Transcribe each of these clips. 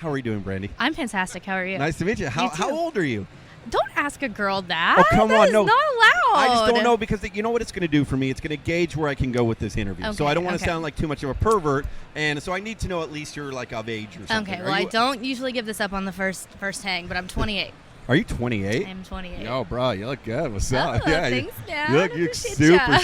How are you doing, Brandy? I'm fantastic. How are you? Nice to meet you. How old are you? Don't ask a girl that. Oh, come that on, is no. not allowed. I just don't know because you know what it's going to do for me? It's going to gauge where I can go with this interview. Okay, so I don't want to sound like too much of a pervert, and so I need to know at least you're like of age or something. Okay, well, I don't usually give this up on the first hang, but I'm 28. Are you 28? I'm 28. Yo, bro, you look good. What's up? Yeah, thanks, man. You look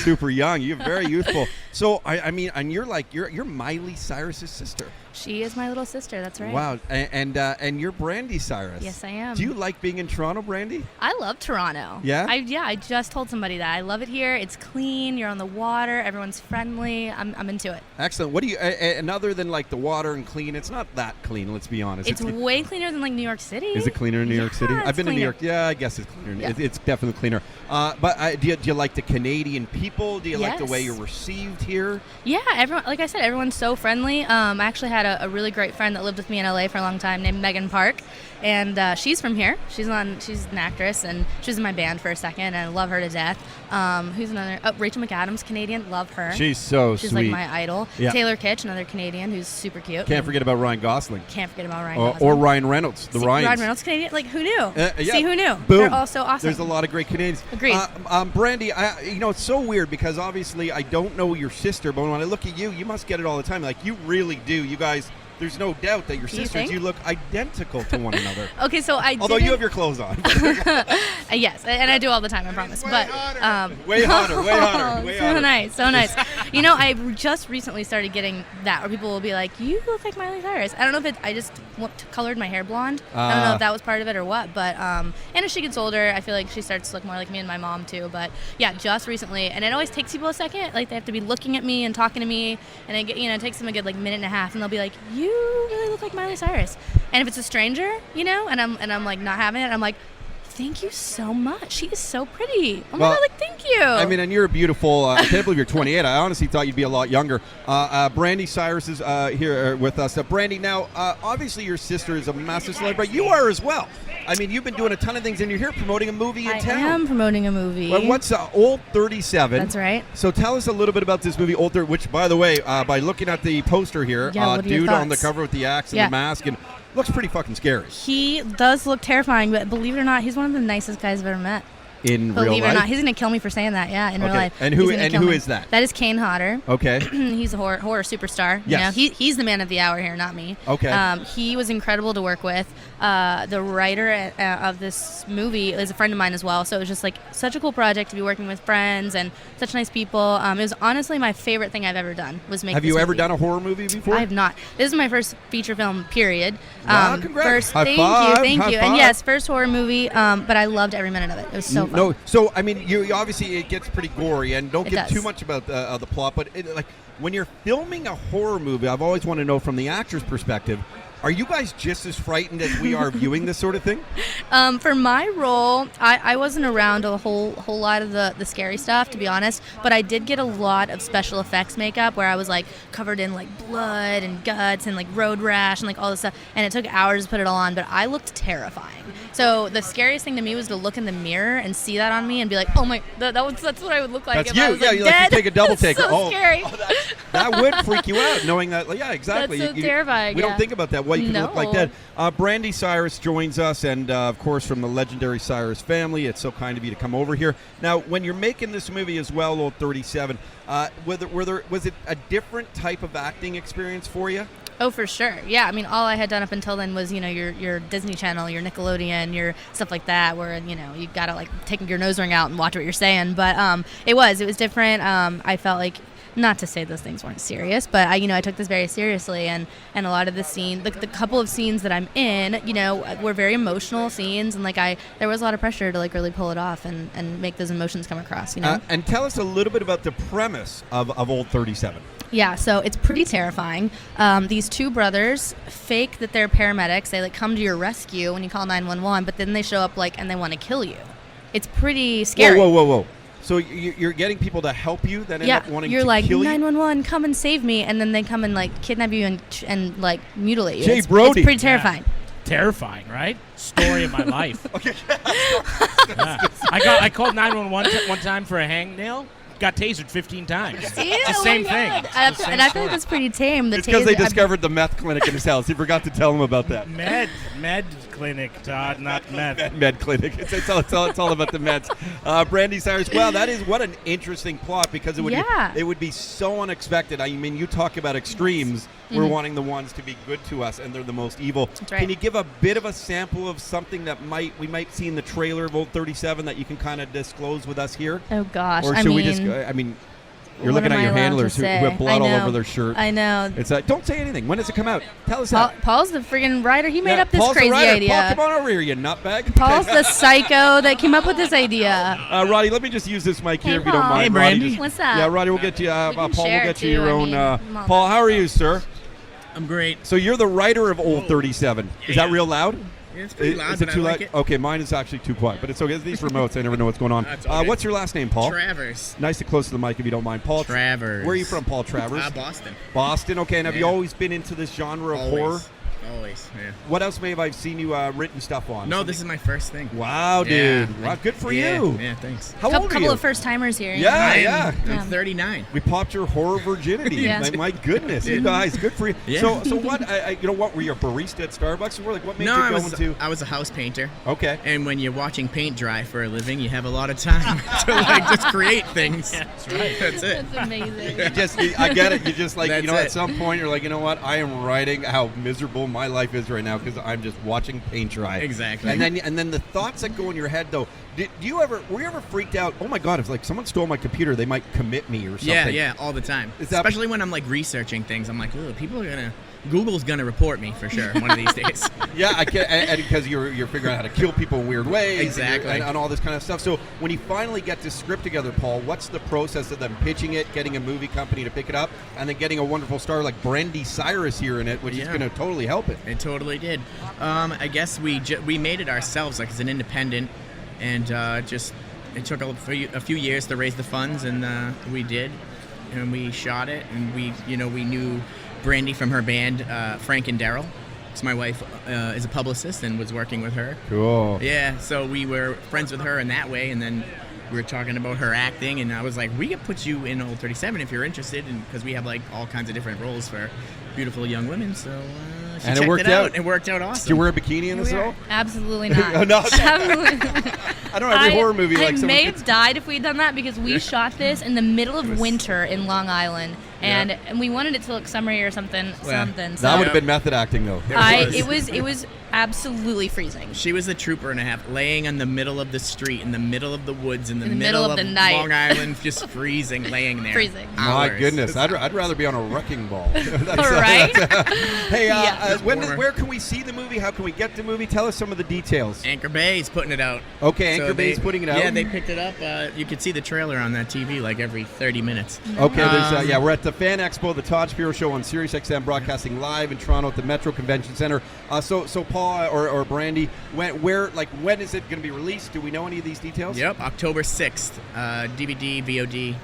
super young. You're very youthful. So I mean, and you're like you're Miley Cyrus's sister. She is my little sister. That's right. Wow, and you're Brandi Cyrus. Yes, I am. Do you like being in Toronto, Brandy? I love Toronto. Yeah? I just told somebody that. I love it here. It's clean. You're on the water. Everyone's friendly. I'm into it. Excellent. What do you, and other than like the water and clean, it's not that clean, let's be honest. It's way cleaner than like New York City. Is it cleaner in New York City? I've been to New York. Yeah, I guess it's cleaner. Yeah. It's definitely cleaner. But do you like the Canadian people? Do you like the way you're received here? Yeah, everyone. Like I said, everyone's so friendly. I actually had a really great friend that lived with me in LA for a long time named Megan Park, and she's from here. She's an actress, and she was in my band for a second, and I love her to death. Who's another? Oh, Rachel McAdams, Canadian. Love her. She's so She's sweet. like my idol. Yeah. Taylor Kitsch, another Canadian who's super cute. Can't forget about Ryan Gosling. Can't forget about Ryan Gosling. Or Ryan Reynolds. The Ryans. Ryan Reynolds, Canadian. Like, who knew? Yeah. See, who knew? Boom. They're all so awesome. There's a lot of great Canadians. Agreed. Brandy, it's so weird because obviously I don't know your sister, but when I look at you, you must get it all the time. Like, you really do. You guys... There's no doubt that your sisters, you look identical to one another. Okay, so although you have your clothes on. Yes, and I do all the time, I promise. Way but hotter. Way hotter. So nice, so nice. You know, I just recently started getting that, where people will be like, "You look like Miley Cyrus." I don't know if I just colored my hair blonde. I don't know if that was part of it or what. But and as she gets older, I feel like she starts to look more like me and my mom too. But yeah, just recently, and it always takes people a second. Like, they have to be looking at me and talking to me, and it takes them a good minute and a half, and they'll be like, "You really look like Miley Cyrus." And if it's a stranger, and I'm like not having it, I'm like, "Thank you so much. She is so pretty. Oh my God, thank you." I mean, and you're beautiful. I can't believe you're 28. I honestly thought you'd be a lot younger. Brandi Cyrus is here with us. Brandy, now, obviously your sister is a massive celebrity. You are as well. I mean, you've been doing a ton of things, and you're here promoting a movie in town. I am promoting a movie. Well, what's Old 37? That's right. So tell us a little bit about this movie, Old 37, which, by the way, by looking at the poster here, dude on the cover with the axe and the mask, and looks pretty fucking scary. He does look terrifying, but believe it or not, he's one of the nicest guys I've ever met. In real life? Believe it or not, he's going to kill me for saying that. Yeah, in real life. And who is that? That is Kane Hodder. Okay. He's a horror superstar. Yes. You know, he's the man of the hour here, not me. Okay. He was incredible to work with. The writer of this movie is a friend of mine as well, so it was just like such a cool project to be working with friends and such nice people. It was honestly my favorite thing I've ever done was make. Have you ever done a horror movie before? I have not. This is my first feature film, period. Congrats. Thank you. And yes, first horror movie, but I loved every minute of it. It was so fun. No, so I mean, you obviously it gets pretty gory, and don't give too much about the plot. But like when you're filming a horror movie, I've always wanted to know from the actor's perspective. Are you guys just as frightened as we are viewing this sort of thing? For my role, I wasn't around a whole lot of the scary stuff, to be honest, but I did get a lot of special effects makeup where I was like covered in like blood and guts and like road rash and like all this stuff, and it took hours to put it all on, but I looked terrifying. So the scariest thing to me was to look in the mirror and see that on me and be like, "Oh my, that's what I would look like." That's if you. I was, like, you dead. take a double take. So scary. That would freak you out, knowing that. Yeah, exactly. That's so terrifying. We don't think about that. What you could look like that. Brandi Cyrus joins us, and of course from the legendary Cyrus family. It's so kind of you to come over here. Now, when you're making this movie as well, Old 37, was it a different type of acting experience for you? Oh, for sure. Yeah, I mean, all I had done up until then was, your Disney Channel, your Nickelodeon, your stuff like that, where, you got to, like, take your nose ring out and watch what you're saying. But it was different. I felt like, not to say those things weren't serious, but I took this very seriously, and a lot of the scene, the couple of scenes that I'm in, were very emotional scenes, and there was a lot of pressure to like really pull it off and make those emotions come across, And tell us a little bit about the premise of Old 37. Yeah, so it's pretty terrifying. These two brothers fake that they're paramedics. They come to your rescue when you call 911, but then they show up and they want to kill you. It's pretty scary. Whoa. So you're getting people to help you that end up wanting to kill you? You're like, 911, come and save me, and then they come and kidnap you and mutilate you. Jay Brody. It's pretty terrifying. Yeah. Terrifying, right? Story of my life. Okay. I called 911 one time for a hangnail. got tasered 15 times. See? It's the Oh same my thing. God. It's the And same I feel story. like that's pretty tame. It's because they discovered the meth clinic in his house. He forgot to tell him about that. Med clinic, Todd, not meth. Med clinic. It's all about the meds. Brandi Cyrus. Wow, that is what an interesting plot because it would be so unexpected. I mean, you talk about extremes. We're wanting the ones to be good to us, and they're the most evil. That's right. Can you give a bit of a sample of something that we might see in the trailer of Old 37 that you can kind of disclose with us here? Oh gosh, Or should we just? I mean, you're what looking am at I your allowed handlers to who say? have blood I all know. over their shirt. I know. It's don't say anything. When does it come out? Tell us Paul, that. Paul's the friggin' writer. He made up this Paul's the crazy writer. idea. Paul, come on over here, you nutbag. Paul's the psycho that came up with this idea. Roddy, let me just use this mic here Hey, if you don't Paul. mind. Hey, Roddy, Brandy. just- What's up? Yeah, Roddy, we'll get you. We can Paul, we'll share get you too, your I own. mean, I'm all Paul, about how are you, sir? I'm great. So you're the writer of Old 37. Is that Yeah. real loud? Yeah, it's pretty loud, Is it but too I loud? like it. Okay, mine is actually too quiet, but it's okay. These remotes, I never know what's going on. That's okay. What's your last name, Paul? Travers. Nice to close to the mic if you don't mind, Paul. Travers. Where are you from, Paul Travers? Boston. Boston. Okay, and have you Yeah. always been into this genre of Always. horror? Always, yeah. What else may have I seen you written stuff on? No, this is my first thing. Wow, Yeah. dude. Wow, good for Yeah, you. Yeah, thanks. How old are Couple you? of first timers here. Yeah, I'm, yeah. I'm Yeah. 39. We popped your horror virginity. Yeah. My goodness, you guys, good for you. Yeah. So what? You know what? Were you a barista at Starbucks? Or what made No, you I go was into? I was a house painter, Okay. and when you're watching paint dry for a living, you have a lot of time to just create things. That's right. That's it. That's amazing. I get it. You just like, That's at it. some point you're like, you know what? I am writing how miserable my life is right now because I'm just watching paint dry. Exactly. And then the thoughts that go in your head though. Were you ever freaked out? Oh my God! If like someone stole my computer, they might commit me or something. Yeah, all the time. Is that- Especially when I'm like researching things, I'm like, oh, Google's gonna report me for sure one of these days. Yeah, I can, and because you're figuring out how to kill people in weird ways, Exactly. and all this kind of stuff. So when you finally get this script together, Paul, what's the process of them pitching it, getting a movie company to pick it up, and then getting a wonderful star like Brandi Cyrus here in it, which is Yeah. going to totally help it? It totally did. I guess we made it ourselves, like as an independent, and it took a few years to raise the funds, and we did, and we shot it, and we knew Brandy from her band, Frank and Daryl. So my wife is a publicist and was working with her. Cool. Yeah, so we were friends with her in that way, and then we were talking about her acting, and I was like, we could put you in Old 37 if you're interested, and because we have like all kinds of different roles for beautiful young women. So she And it checked worked it out. out. It worked out awesome. Did you wear a bikini in this at all? Absolutely not. Oh, no. Absolutely. I don't know, every horror movie like I someone may gets- have died if we'd done that because we shot this in the middle of winter in Long Island, and we wanted it to look summery or something. So That would have been method acting though. it was absolutely freezing. She was a trooper and a half, laying in the middle of the street, in the middle of the woods, in the middle of the night. Long Island, just freezing, laying there. Freezing. My Hours. goodness, I'd rather be on a wrecking ball. Right? Hey, Yeah. where can we see the movie? How can we get the movie? Tell us some of the details. Anchor Bay's putting it out. Okay, So Anchor Bay's putting it out. Yeah, they picked it up. You could see the trailer on that TV like every 30 minutes. Okay, there's we're at the Fan Expo, the Todd Shapiro Show on SiriusXM, broadcasting live in Toronto at the Metro Convention Center. So Paul or Brandy, when is it going to be released? Do we know any of these details? Yep, October 6th. DVD, VOD.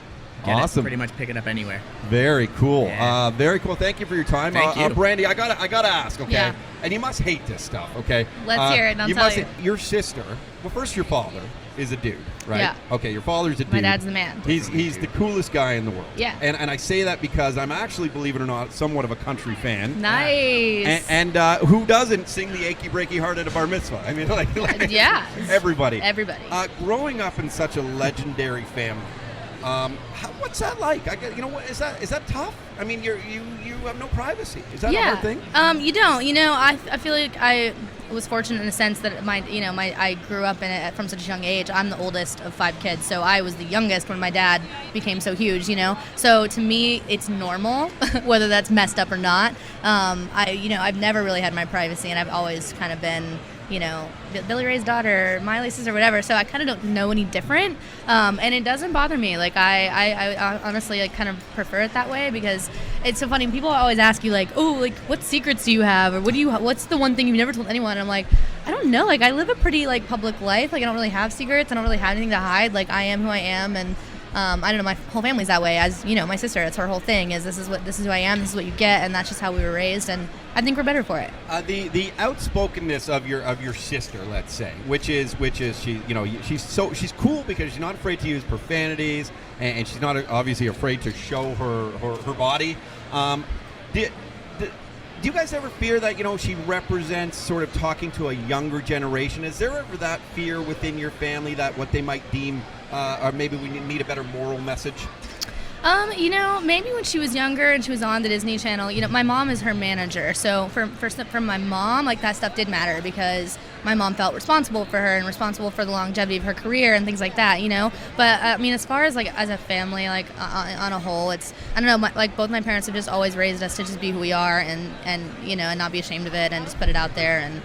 Get Awesome. It, pretty much pick it up anywhere. Very cool. Yeah. Very cool. Thank you for your time. Thank you. Brandy, I gotta ask. Okay, Yeah. and you must hate this stuff. Okay, Let's hear it, and I'll you tell must you. Your sister. Well, first your father is a dude, right? Yeah. Okay, your father's a dude. My dad's the man. He's the coolest guy in the world. Yeah. And I say that because I'm actually, believe it or not, somewhat of a country fan. Nice. And who doesn't sing the achy breaky heart at a bar mitzvah? I mean, like Yeah. everybody. Everybody. Growing up in such a legendary family, what's that like? Is that tough? I mean, you have no privacy. Is that a hard thing? You don't. I feel like I was fortunate in the sense that I grew up in it from such a young age. I'm the oldest of 5 kids, so I was the youngest when my dad became so huge. So to me, it's normal, whether that's messed up or not. I've never really had my privacy, and I've always kind of been, Billy Ray's daughter, Miley's sister, whatever. So I kind of don't know any different, and it doesn't bother me. Like I honestly kind of prefer it that way because it's so funny. People always ask you what secrets do you have, or what's the one thing you've never told anyone? And I'm like, I don't know. Like I live a pretty public life. Like I don't really have secrets. I don't really have anything to hide. Like I am who I am, and I don't know, my whole family's that way. As you know, my sister, it's her whole thing is this is who I am, this is what you get, and that's just how we were raised, and I think we're better for it. The outspokenness of your sister, let's say, which is she, you know, she's cool because she's not afraid to use profanities, and she's not obviously afraid to show her body. Do you guys ever fear that, you know, she represents sort of talking to a younger generation? Is there ever that fear within your family that what they might deem, or maybe we need a better moral message? You know, maybe when she was younger and she was on the Disney Channel, you know, my mom is her manager. So from my mom, like, that stuff did matter because my mom felt responsible for her and responsible for the longevity of her career and things like that, you know. But, I mean, as far as, like, as a family, like, on a whole, it's, I don't know, like, both my parents have just always raised us to just be who we are and you know, and not be ashamed of it and just put it out there. And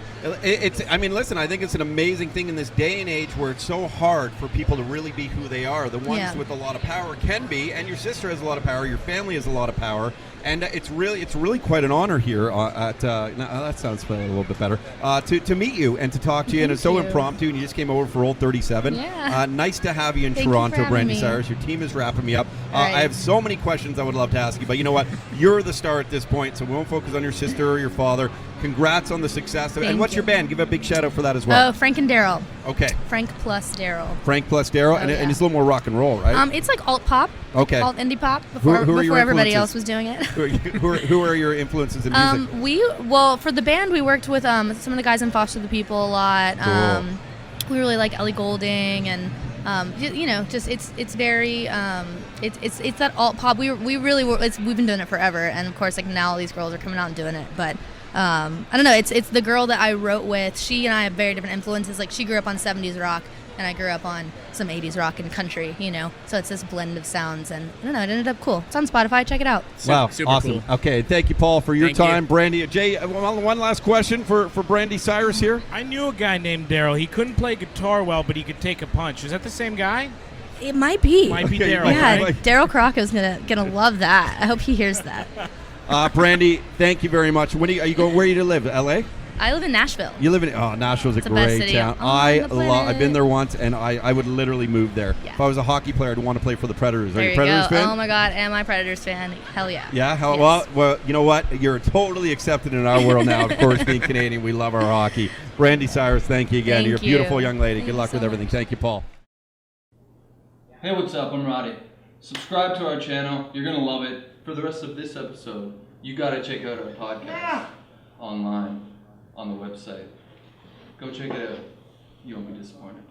I mean, listen, I think it's an amazing thing in this day and age where it's so hard for people to really be who they are. The ones with a lot of power can be, and your sister has a lot of power, your family has a lot of power, and it's really quite an honor here at that sounds a little bit better, to meet you and to talk to you. And it's so impromptu, and you just came over for Old 37. Yeah. Nice to have you in Thank Toronto, you for having Brandi me. Cyrus. Your team is wrapping me up. Right. I have so many questions I would love to ask you, but you know what? You're the star at this point, so we won't focus on your sister or your father. Congrats on the success. And what's your band? Give a big shout out for that as well. Oh, Frank and Daryl. Okay. Frank plus Daryl. Frank plus Daryl, and it's a little more rock and roll, right? It's like alt pop. Okay. Alt indie pop before your everybody influences? else was doing it. Who are your influences in music? Well, for the band, we worked with some of the guys in Foster the People a lot. Cool. We really like Ellie Goulding and you know, just it's very it's that alt pop. We really were. We've been doing it forever, and of course, like now all these girls are coming out and doing it. But I don't know. It's the girl that I wrote with. She and I have very different influences. Like she grew up on 70s rock, and I grew up on some 80s rock and country. You know, so it's this blend of sounds, and I don't know. It ended up cool. It's on Spotify. Check it out. Wow, super awesome. cool. Okay, thank you, Paul, for your Thank you. time. Brandi, Jay, one last question for Brandi Cyrus here. I knew a guy named Daryl. He couldn't play guitar well, but he could take a punch. Is that the same guy? It might be. Might be Okay, Daryl. Yeah, right? Daryl Crock is gonna love that. I hope he hears that. Brandi, thank you very much. When are you going? Where do you live? L.A. I live in Nashville. You live in Nashville's a the best great city town. on the planet. I've been there once, and I would literally move there. Yeah. If I was a hockey player, I'd want to play for the Predators. There Are you a you Predators go. fan? Oh my God, am I Predators fan? Hell yeah. Yeah. Yes. Well, you know what? You're totally accepted in our world now. Of course, being Canadian, we love our hockey. Brandi Cyrus, thank you again. Thank You're a you. beautiful young lady. Thank Good you luck so with everything. much. Thank you, Paul. Hey, what's up? I'm Roddy. Subscribe to our channel. You're going to love it. For the rest of this episode, you got to check out our podcast online on the website. Go check it out. You won't be disappointed.